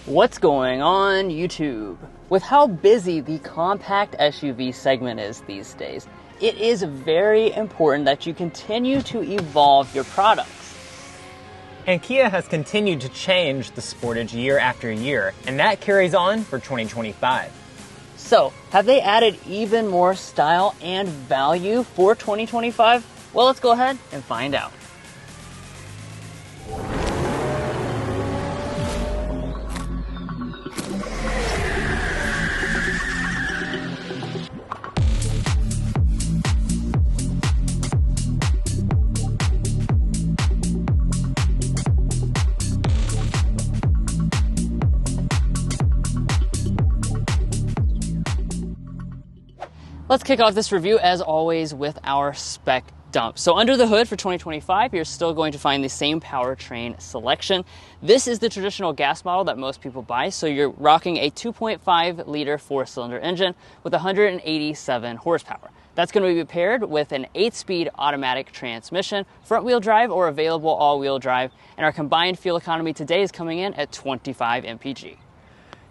What's going on YouTube? With how busy the compact SUV segment is these days, it is very important that you continue to evolve your products. And Kia has continued to change the Sportage year after year, and that carries on for 2025. So, have they added even more style and value for 2025? Well, let's go ahead and find out. Let's kick off this review, as always, with our spec dump. So under the hood for 2025, you're still going to find the same powertrain selection. This is the traditional gas model that most people buy. So you're rocking a 2.5 liter 4-cylinder engine with 187 horsepower. That's going to be paired with an 8-speed automatic transmission, front-wheel drive or available all-wheel drive. And our combined fuel economy today is coming in at 25 mpg.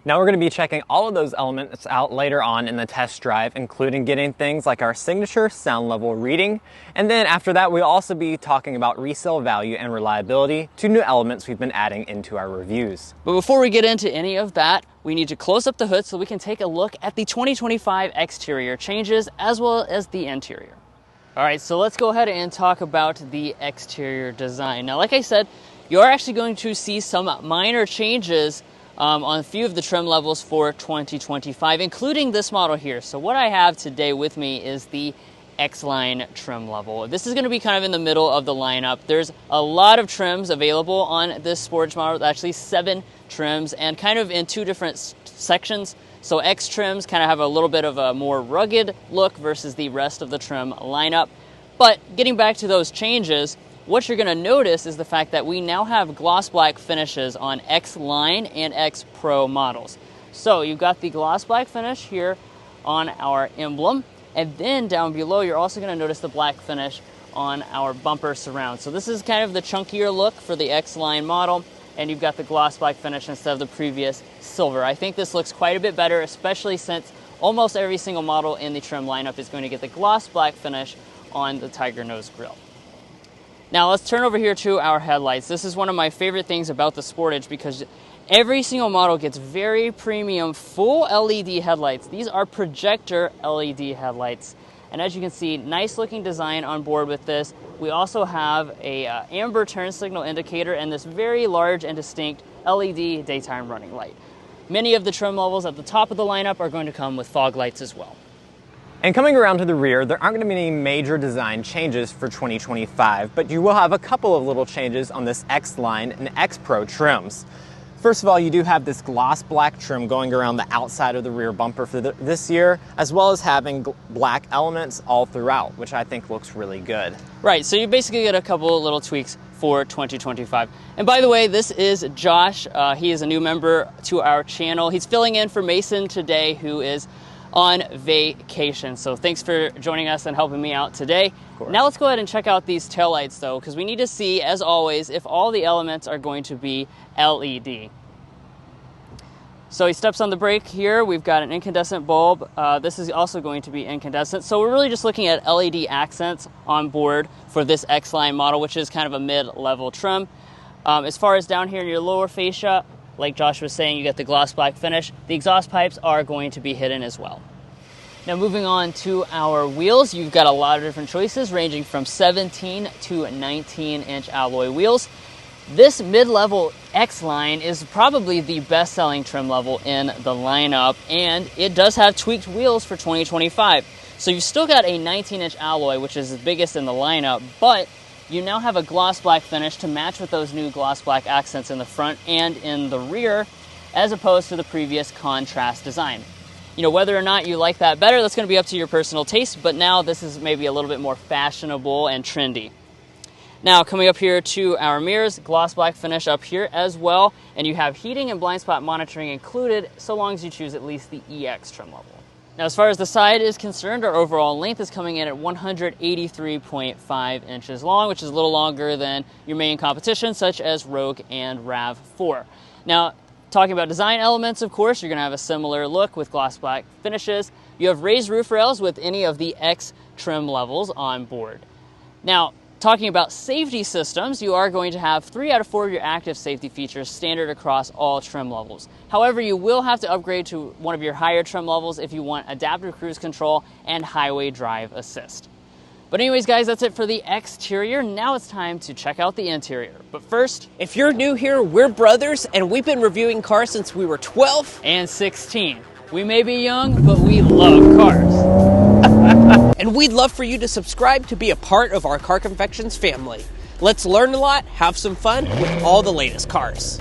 Now we're going to be checking all of those elements out later on in the test drive, including getting things like our signature sound level reading. And then after that, we'll also be talking about resale value and reliability, two new elements we've been adding into our reviews. But before we get into any of that, we need to close up the hood so we can take a look at the 2025 exterior changes as well as the interior. All right, so let's go ahead and talk about the exterior design. Now, like I said, you are actually going to see some minor changes on a few of the trim levels for 2025, including this model here. So what I have today with me is the X-Line trim level. This is going to be kind of in the middle of the lineup. There's a lot of trims available on this Sportage model, actually 7 trims, and kind of in 2 different sections. So X trims kind of have a little bit of a more rugged look versus the rest of the trim lineup. But getting back to those changes, what you're going to notice is the fact that we now have gloss black finishes on X-Line and X Pro models. So you've got the gloss black finish here on our emblem, and then down below you're also going to notice the black finish on our bumper surround. So this is kind of the chunkier look for the X-Line model, and you've got the gloss black finish instead of the previous silver. I think this looks quite a bit better, especially since almost every single model in the trim lineup is going to get the gloss black finish on the Tiger Nose grille. Now let's turn over here to our headlights. This is one of my favorite things about the Sportage because every single model gets very premium full LED headlights. These are projector LED headlights. And as you can see, nice looking design on board with this. We also have a amber turn signal indicator and this very large and distinct LED daytime running light. Many of the trim levels at the top of the lineup are going to come with fog lights as well. And coming around to the rear, there aren't going to be any major design changes for 2025, but you will have a couple of little changes on this X-Line and X Pro trims. First of all, you do have this gloss black trim going around the outside of the rear bumper for this year, as well as having black elements all throughout, which I think looks really good. Right, so you basically get a couple of little tweaks for 2025. And by the way, this is Josh. He is a new member to our channel. He's filling in for Mason today, who is on vacation. So thanks for joining us and helping me out today. Now let's go ahead and check out these taillights though, because we need to see, as always, if all the elements are going to be LED. So he steps on the brake here. We've got an incandescent bulb. This is also going to be incandescent. So we're really just looking at LED accents on board for this X-Line model, which is kind of a mid-level trim. As far as down here in your lower fascia, like Josh was saying, you get the gloss black finish. The exhaust pipes are going to be hidden as well. Now moving on to our wheels, you've got a lot of different choices ranging from 17 to 19-inch alloy wheels. This mid-level X-Line is probably the best-selling trim level in the lineup, and it does have tweaked wheels for 2025. So you've still got a 19-inch alloy, which is the biggest in the lineup, but you now have a gloss black finish to match with those new gloss black accents in the front and in the rear, as opposed to the previous contrast design. You know, whether or not you like that better, that's going to be up to your personal taste, but now this is maybe a little bit more fashionable and trendy. Now, coming up here to our mirrors, gloss black finish up here as well, and you have heating and blind spot monitoring included, so long as you choose at least the EX trim level. Now, as far as the side is concerned, our overall length is coming in at 183.5 inches long, which is a little longer than your main competition, such as Rogue and RAV4. Now, talking about design elements, of course, you're going to have a similar look with gloss black finishes. You have raised roof rails with any of the X trim levels on board. Now, talking about safety systems, you are going to have 3 out of 4 of your active safety features standard across all trim levels. However, you will have to upgrade to one of your higher trim levels if you want adaptive cruise control and highway drive assist. But anyways, guys, that's it for the exterior. Now it's time to check out the interior. But first, if you're new here, we're brothers, and we've been reviewing cars since we were 12 and 16. We may be young, but we love cars. And we'd love for you to subscribe to be a part of our Car Confections family. Let's learn a lot, have some fun with all the latest cars.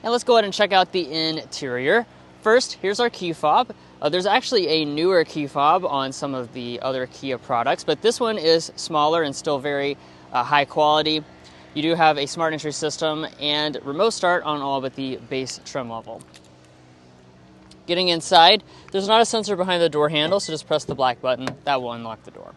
And let's go ahead and check out the interior. First, here's our key fob. There's actually a newer key fob on some of the other Kia products, but this one is smaller and still very high quality. You do have a smart entry system and remote start on all but the base trim level. Getting inside, there's not a sensor behind the door handle, so just press the black button. That will unlock the door.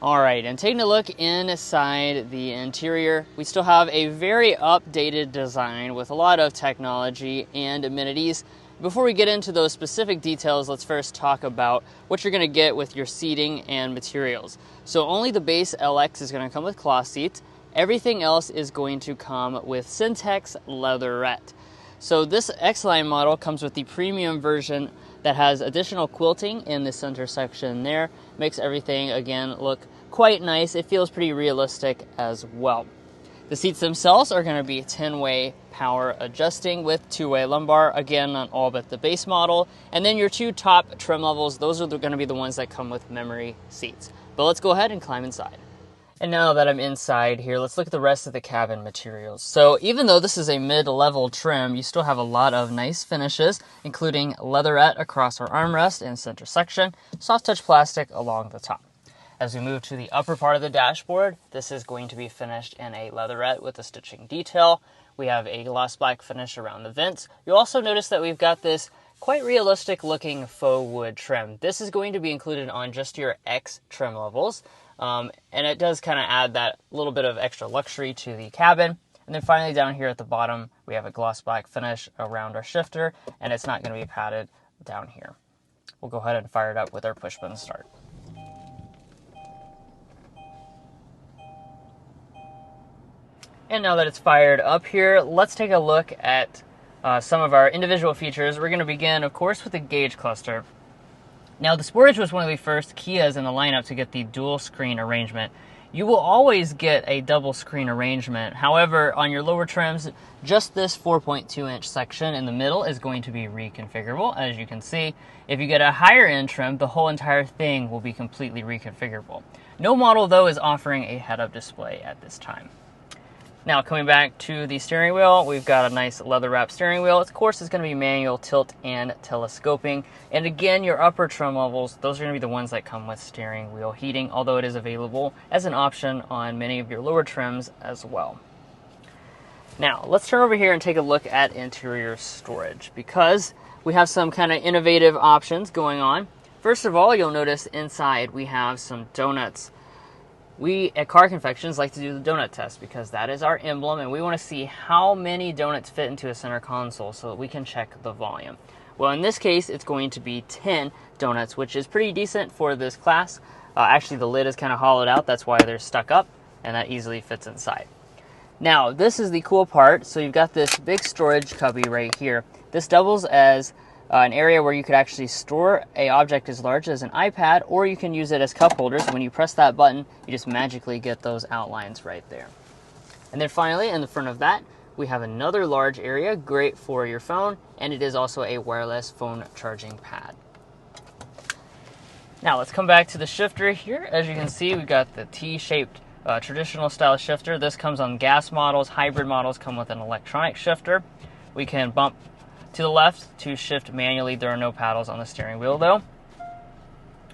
All right, and taking a look inside the interior, we still have a very updated design with a lot of technology and amenities. Before we get into those specific details, let's first talk about what you're going to get with your seating and materials. So only the base LX is going to come with cloth seats. Everything else is going to come with Syntex leatherette. So this X-Line model comes with the premium version that has additional quilting in the center section there. Makes everything, again, look quite nice. It feels pretty realistic as well. The seats themselves are going to be 10-way power adjusting with 2-way lumbar, again on all but the base model. And then your 2 top trim levels, those are going to be the ones that come with memory seats. But let's go ahead and climb inside. And now that I'm inside here, let's look at the rest of the cabin materials. So even though this is a mid-level trim, you still have a lot of nice finishes, including leatherette across our armrest and center section, soft touch plastic along the top. As we move to the upper part of the dashboard, this is going to be finished in a leatherette with a stitching detail. We have a gloss black finish around the vents. You'll also notice that we've got this quite realistic looking faux wood trim. This is going to be included on just your X trim levels. And it does kind of add that little bit of extra luxury to the cabin. And then finally down here at the bottom, we have a gloss black finish around our shifter, and it's not going to be padded down here. We'll go ahead and fire it up with our push button start. And now that it's fired up here, let's take a look at some of our individual features. We're going to begin, of course, with the gauge cluster. Now, the Sportage was one of the first Kias in the lineup to get the dual screen arrangement. You will always get a double screen arrangement. However, on your lower trims, just this 4.2-inch section in the middle is going to be reconfigurable, as you can see. If you get a higher end trim, the whole entire thing will be completely reconfigurable. No model, though, is offering a head-up display at this time. Now, coming back to the steering wheel, we've got a nice leather-wrapped steering wheel. Of course, it's going to be manual, tilt, and telescoping. And again, your upper trim levels, those are going to be the ones that come with steering wheel heating, although it is available as an option on many of your lower trims as well. Now, let's turn over here and take a look at interior storage, because we have some kind of innovative options going on. First of all, you'll notice inside we have some donuts. We at Car Confections like to do the donut test because that is our emblem, and we want to see how many donuts fit into a center console so that we can check the volume. Well, in this case, it's going to be 10 donuts, which is pretty decent for this class. Actually, the lid is kind of hollowed out. That's why they're stuck up, and that easily fits inside. Now, this is the cool part. So you've got this big storage cubby right here. This doubles as an area where you could actually store an object as large as an iPad, or you can use it as cup holders. When you press that button, you just magically get those outlines right there. And then finally, in the front of that, we have another large area, great for your phone, and it is also a wireless phone charging pad. Now let's come back to the shifter here. As you can see, we've got the T-shaped traditional style shifter. This comes on gas models. Hybrid models come with an electronic shifter. We can bump to the left to shift manually. There are no paddles on the steering wheel though.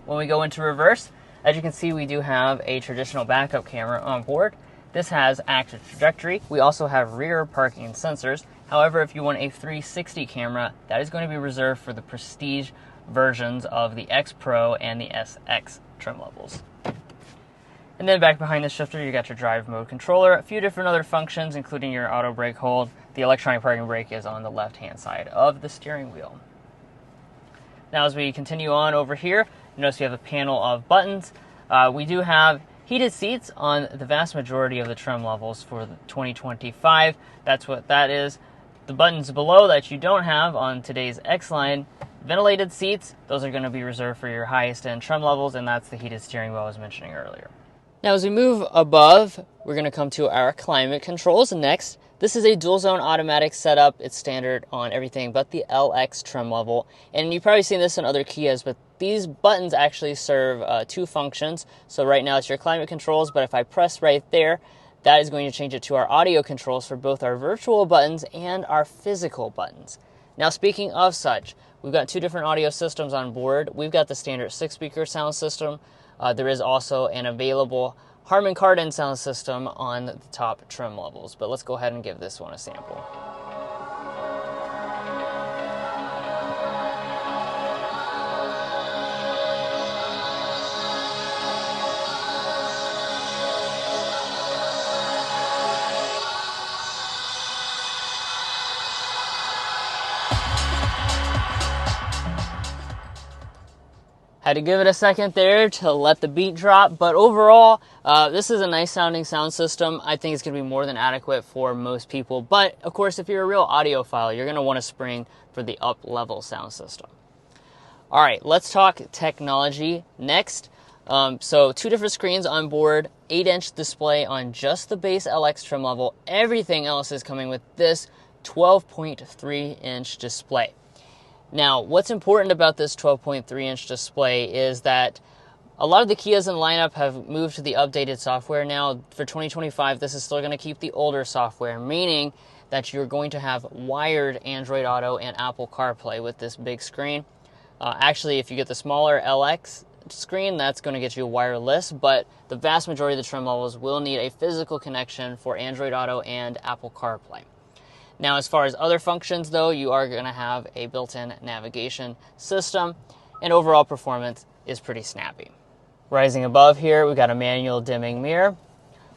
When we go into reverse, as you can see, we do have a traditional backup camera on board. This has active trajectory. We also have rear parking sensors. However, if you want a 360 camera, that is going to be reserved for the Prestige versions of the X Pro and the SX trim levels. And then back behind the shifter, you got your drive mode controller, a few different other functions, including your auto brake hold, The electronic parking brake is on the left-hand side of the steering wheel. Now as we continue on over here, notice we have a panel of buttons. We do have heated seats on the vast majority of the trim levels for the 2025. That's what that is. The buttons below that you don't have on today's X-Line, ventilated seats, those are going to be reserved for your highest end trim levels, and that's the heated steering wheel I was mentioning earlier. Now as we move above, we're going to come to our climate controls next. This is a dual zone automatic setup. It's standard on everything but the LX trim level. And you've probably seen this in other Kias, but these buttons actually serve two functions. So right now it's your climate controls, but if I press right there, that is going to change it to our audio controls for both our virtual buttons and our physical buttons. Now speaking of such, we've got two different audio systems on board. We've got the standard 6-speaker sound system. There is also an available Harman Kardon sound system on the top trim levels, but let's go ahead and give this one a sample. Had to give it a second there to let the beat drop, but overall, this is a nice sounding sound system. I think it's going to be more than adequate for most people, but of course, if you're a real audiophile, you're going to want to spring for the up-level sound system. All right, let's talk technology next. So two different screens on board, 8-inch display on just the base LX trim level. Everything else is coming with this 12.3-inch display. Now, what's important about this 12.3-inch display is that a lot of the Kias in the lineup have moved to the updated software now. For 2025, this is still going to keep the older software, meaning that you're going to have wired Android Auto and Apple CarPlay with this big screen. Actually, if you get the smaller LX screen, that's going to get you wireless, but the vast majority of the trim levels will need a physical connection for Android Auto and Apple CarPlay. Now, as far as other functions, though, you are going to have a built-in navigation system, and overall performance is pretty snappy. Rising above here, we've got a manual dimming mirror.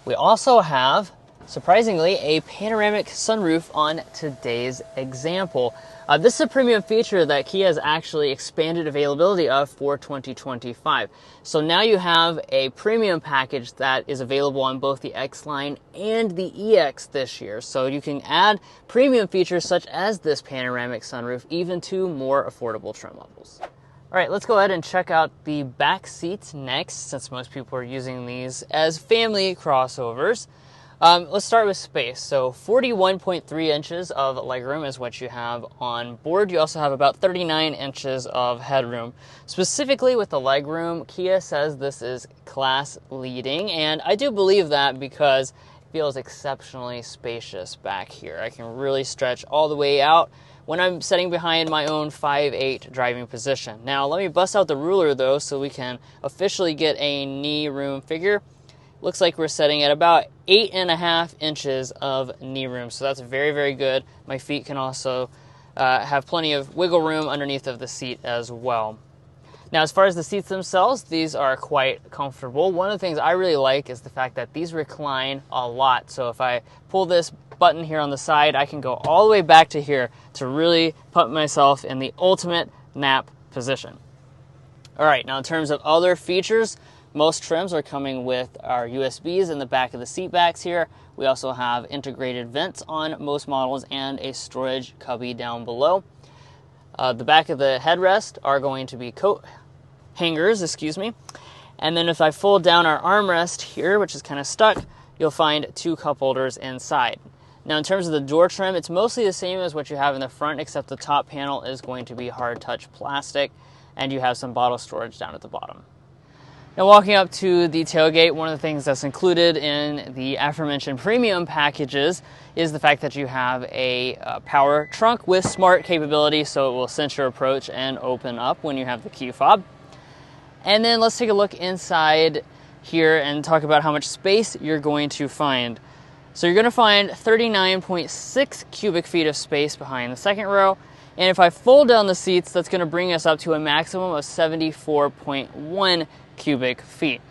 We also have, surprisingly, a panoramic sunroof on today's example. This is a premium feature that Kia has actually expanded availability of for 2025. So now you have a premium package that is available on both the X-Line and the EX this year. So you can add premium features such as this panoramic sunroof even to more affordable trim levels. All right, let's go ahead and check out the back seats next, since most people are using these as family crossovers. Let's start with space. So 41.3 inches of legroom is what you have on board. You also have about 39 inches of headroom. Specifically with the legroom, Kia says this is class leading, and I do believe that because it feels exceptionally spacious back here. I can really stretch all the way out when I'm sitting behind my own 5'8" driving position. Now let me bust out the ruler though so we can officially get a knee room figure. Looks like we're sitting at about 8.5 inches of knee room, so that's very, very good. My feet can also have plenty of wiggle room underneath of the seat as well. Now, as far as the seats themselves, these are quite comfortable. One of the things I really like is the fact that these recline a lot. So if I pull this button here on the side, I can go all the way back to here to really put myself in the ultimate nap position. All right, now in terms of other features, most trims are coming with our USBs in the back of the seat backs here. We also have integrated vents on most models and a storage cubby down below. The back of the headrest are going to be coat hangers, And then if I fold down our armrest here, which is kind of stuck, you'll find two cup holders inside. Now in terms of the door trim, it's mostly the same as what you have in the front, except the top panel is going to be hard touch plastic, and you have some bottle storage down at the bottom. Now walking up to the tailgate, one of the things that's included in the aforementioned premium packages is the fact that you have a power trunk with smart capability, so it will sense your approach and open up when you have the key fob. And then let's take a look inside here and talk about how much space you're going to find. So you're going to find 39.6 cubic feet of space behind the second row. And if I fold down the seats, that's going to bring us up to a maximum of 74.1 cubic feet.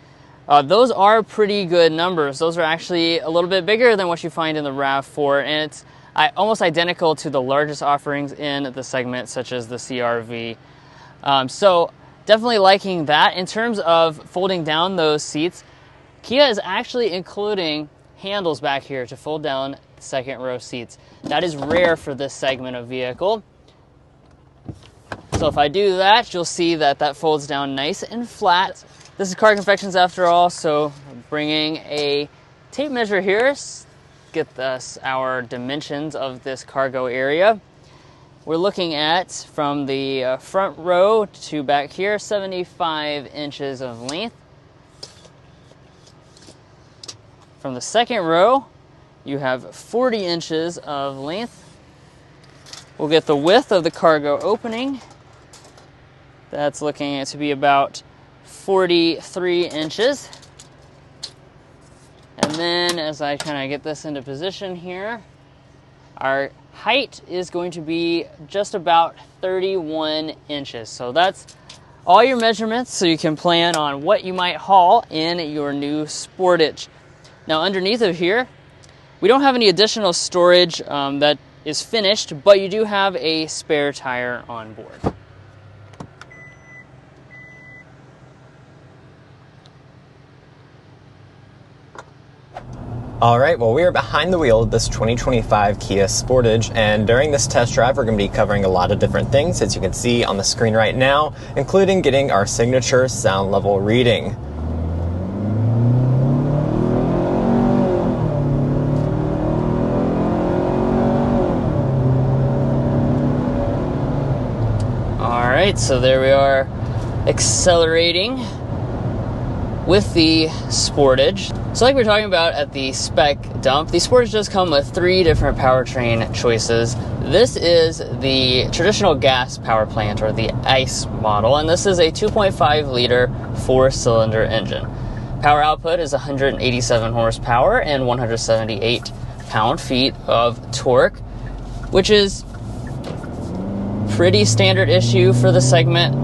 Those are pretty good numbers. Those are actually a little bit bigger than what you find in the RAV4, and it's almost identical to the largest offerings in the segment, such as the CR-V. So definitely liking that. In terms of folding down those seats, Kia is actually including handles back here to fold down the second row seats. That is rare for this segment of vehicle. So if I do that, you'll see that that folds down nice and flat. This is Car Confections after all, so bringing a tape measure here, get us our dimensions of this cargo area. We're looking at, from the front row to back here, 75 inches of length. From the second row, you have 40 inches of length. We'll get the width of the cargo opening. That's looking to be about 43 inches. And then as I kind of get this into position here, our height is going to be just about 31 inches. So that's all your measurements, so you can plan on what you might haul in your new Sportage. Now underneath of here, we don't have any additional storage that is finished, but you do have a spare tire on board. All right, well, we are behind the wheel of this 2025 Kia Sportage, and during this test drive, we're going to be covering a lot of different things, as you can see on the screen right now, including getting our signature sound level reading. All right, so there we are, accelerating with the Sportage. So like we were talking about at the spec dump, the Sportage does come with 3 different powertrain choices. This is the traditional gas power plant, or the ICE model, and this is a 2.5 liter 4-cylinder engine. Power output is 187 horsepower and 178 pound-feet of torque, which is pretty standard issue for the segment.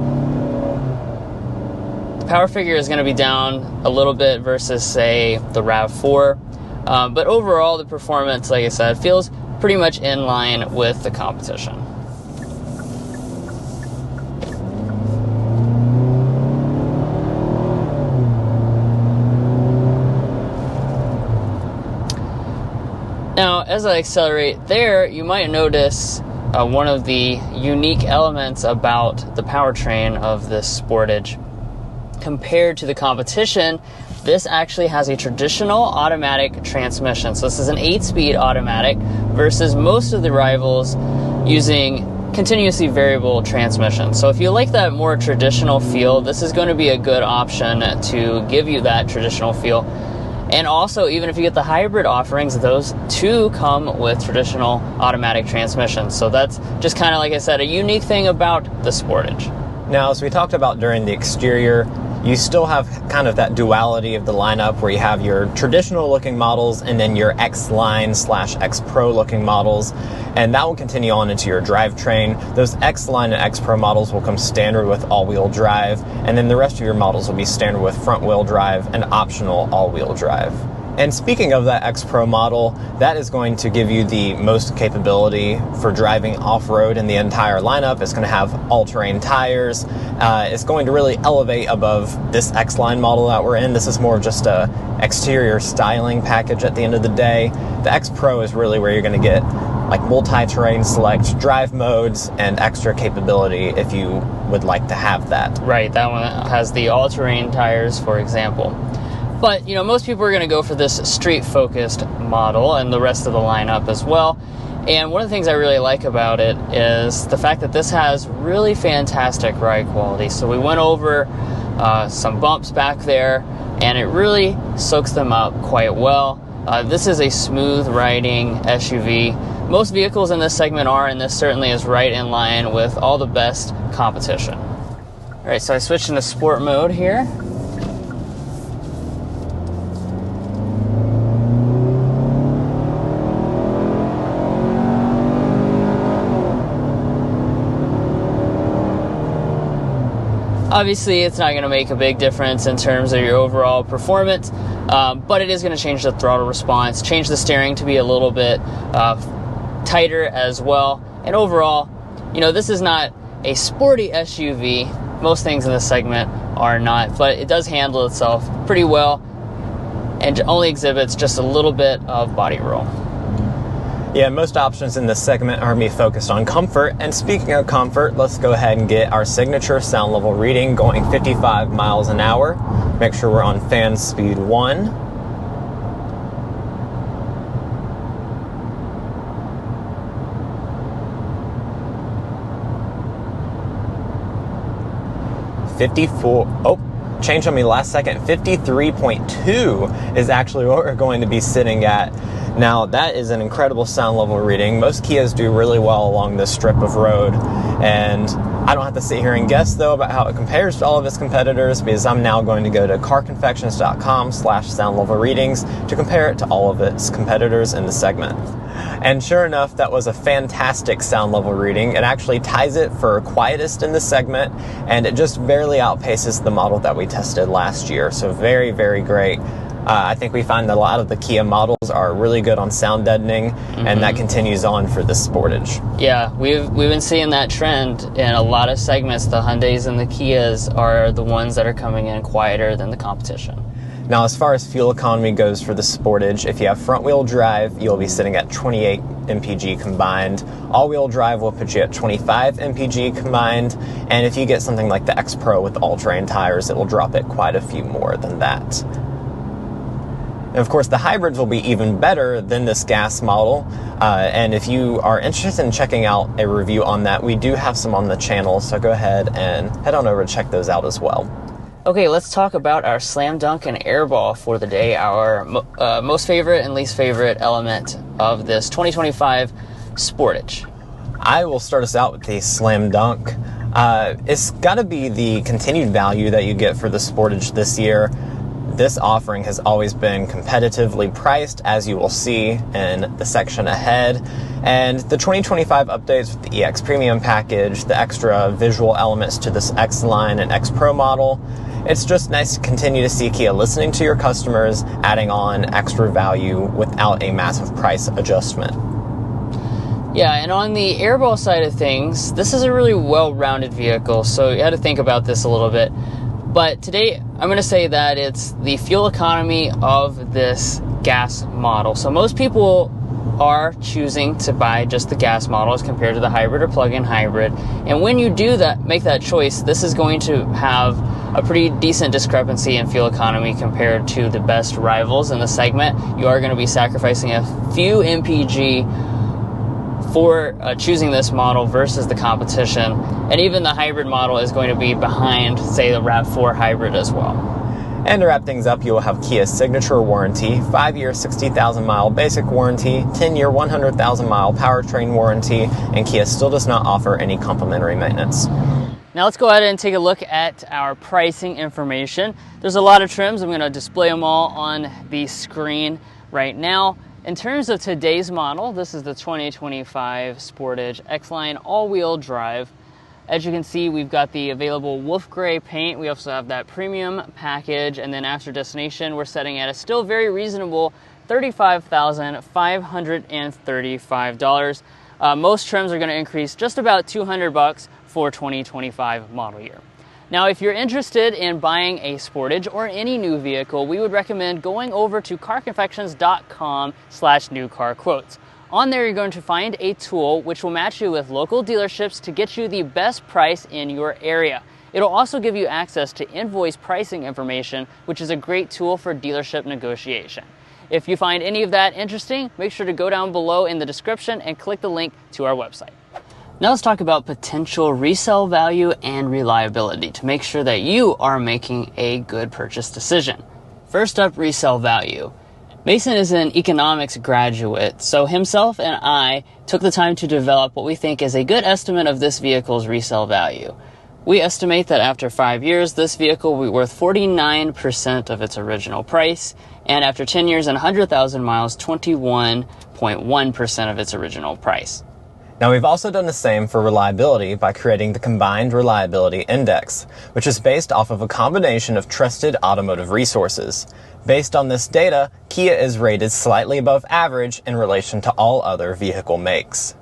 Power figure is going to be down a little bit versus, say, the RAV4, but overall the performance, like I said, feels pretty much in line with the competition. Now, as I accelerate there, you might notice one of the unique elements about the powertrain of this Sportage. Compared to the competition, this actually has a traditional automatic transmission. So this is an 8-speed automatic versus most of the rivals using continuously variable transmission. So if you like that more traditional feel, this is going to be a good option to give you that traditional feel. And also, even if you get the hybrid offerings, those too come with traditional automatic transmissions. So that's just kind of, like I said, a unique thing about the Sportage. Now, as we talked about during the exterior, you still have kind of that duality of the lineup where you have your traditional looking models and then your X-Line / X-Pro looking models, and that will continue on into your drivetrain. Those X-Line and X-Pro models will come standard with all-wheel drive, and then the rest of your models will be standard with front-wheel drive and optional all-wheel drive. And speaking of that X-Pro model, that is going to give you the most capability for driving off-road in the entire lineup. It's going to have all-terrain tires. It's going to really elevate above this X-Line model that we're in. This is more of just a exterior styling package at the end of the day. The X-Pro is really where you're going to get like multi-terrain select drive modes and extra capability if you would like to have that. Right, that one has the all-terrain tires, for example. But, you know, most people are going to go for this street-focused model, and the rest of the lineup as well. And one of the things I really like about it is the fact that this has really fantastic ride quality. So we went over some bumps back there, and it really soaks them up quite well. This is a smooth riding SUV. Most vehicles in this segment are, and this certainly is right in line with all the best competition. All right, so I switched into sport mode here. Obviously, it's not going to make a big difference in terms of your overall performance, but it is going to change the throttle response, change the steering to be a little bit tighter as well. And overall, this is not a sporty SUV. Most things in this segment are not, but it does handle itself pretty well and only exhibits just a little bit of body roll. Yeah, most options in this segment are going to be focused on comfort. And speaking of comfort, let's go ahead and get our signature sound level reading going 55 miles an hour. Make sure we're on fan speed 1. Change on me last second. 53.2 is actually what we're going to be sitting at. Now, that is an incredible sound level reading. Most Kias do really well along this strip of road, and I don't have to sit here and guess, though, about how it compares to all of its competitors, because I'm now going to go to carconfections.com/sound level readings to compare it to all of its competitors in the segment. And sure enough, that was a fantastic sound level reading. It actually ties it for quietest in the segment, and it just barely outpaces the model that we tested last year. So very, very great. I think we find that a lot of the Kia models are really good on sound deadening, and that continues on for the Sportage. Yeah, we've been seeing that trend in a lot of segments. The Hyundais and the Kias are the ones that are coming in quieter than the competition. Now, as far as fuel economy goes for the Sportage, if you have front-wheel drive, you'll be sitting at 28 mpg combined. All-wheel drive will put you at 25 mpg combined, and if you get something like the X Pro with all-terrain tires, it will drop it quite a few more than that. And of course, the hybrids will be even better than this gas model. And if you are interested in checking out a review on that, we do have some on the channel. So go ahead and head on over to check those out as well. Okay, let's talk about our slam dunk and airball for the day, our most favorite and least favorite element of this 2025 Sportage. I will start us out with the slam dunk. It's got to be the continued value that you get for the Sportage this year. This offering has always been competitively priced, as you will see in the section ahead. And the 2025 updates with the EX Premium package, the extra visual elements to this X-Line and X Pro model, it's just nice to continue to see Kia listening to your customers, adding on extra value without a massive price adjustment. Yeah, and on the airball side of things, this is a really well-rounded vehicle, so you had to think about this a little bit. But today, I'm going to say that it's the fuel economy of this gas model. So most people are choosing to buy just the gas model as compared to the hybrid or plug-in hybrid. And when you do that, make that choice, this is going to have a pretty decent discrepancy in fuel economy compared to the best rivals in the segment. You are going to be sacrificing a few mpg for choosing this model versus the competition. And even the hybrid model is going to be behind, say, the RAV4 hybrid as well. And to wrap things up, you will have Kia's signature warranty, 5-year 60,000 mile basic warranty, 10-year 100,000 mile powertrain warranty, and Kia still does not offer any complimentary maintenance. Now let's go ahead and take a look at our pricing information. There's a lot of trims. I'm going to display them all on the screen right now. In terms of today's model, this is the 2025 Sportage X-Line all-wheel drive. As you can see, we've got the available wolf gray paint. We also have that premium package, and then after destination, we're setting at a still very reasonable $35,535. Most trims are going to increase just about $200 for 2025 model year. Now, if you're interested in buying a Sportage or any new vehicle, we would recommend going over to carconfections.com/newcarquotes. On there, you're going to find a tool which will match you with local dealerships to get you the best price in your area. It'll also give you access to invoice pricing information, which is a great tool for dealership negotiation. If you find any of that interesting, make sure to go down below in the description and click the link to our website. Now let's talk about potential resale value and reliability to make sure that you are making a good purchase decision. First up, resale value. Mason is an economics graduate, so himself and I took the time to develop what we think is a good estimate of this vehicle's resale value. We estimate that after 5 years, this vehicle will be worth 49% of its original price, and after 10 years and 100,000 miles, 21.1% of its original price. Now, we've also done the same for reliability by creating the Combined Reliability Index, which is based off of a combination of trusted automotive resources. Based on this data, Kia is rated slightly above average in relation to all other vehicle makes.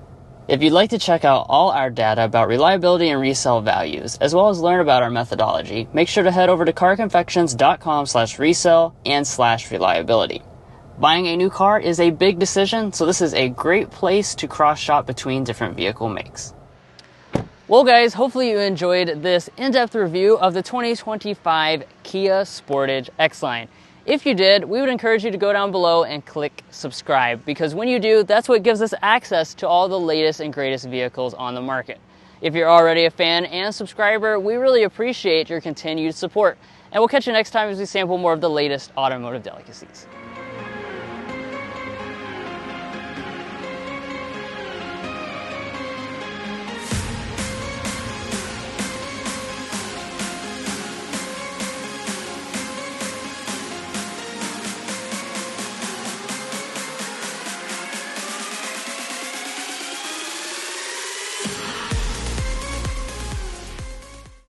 If you'd like to check out all our data about reliability and resale values, as well as learn about our methodology, make sure to head over to carconfections.com/resale and /reliability. Buying a new car is a big decision, so this is a great place to cross-shop between different vehicle makes. Well guys, hopefully you enjoyed this in-depth review of the 2025 Kia Sportage X-Line. If you did, we would encourage you to go down below and click subscribe, because when you do, that's what gives us access to all the latest and greatest vehicles on the market. If you're already a fan and subscriber, we really appreciate your continued support. And we'll catch you next time as we sample more of the latest automotive delicacies.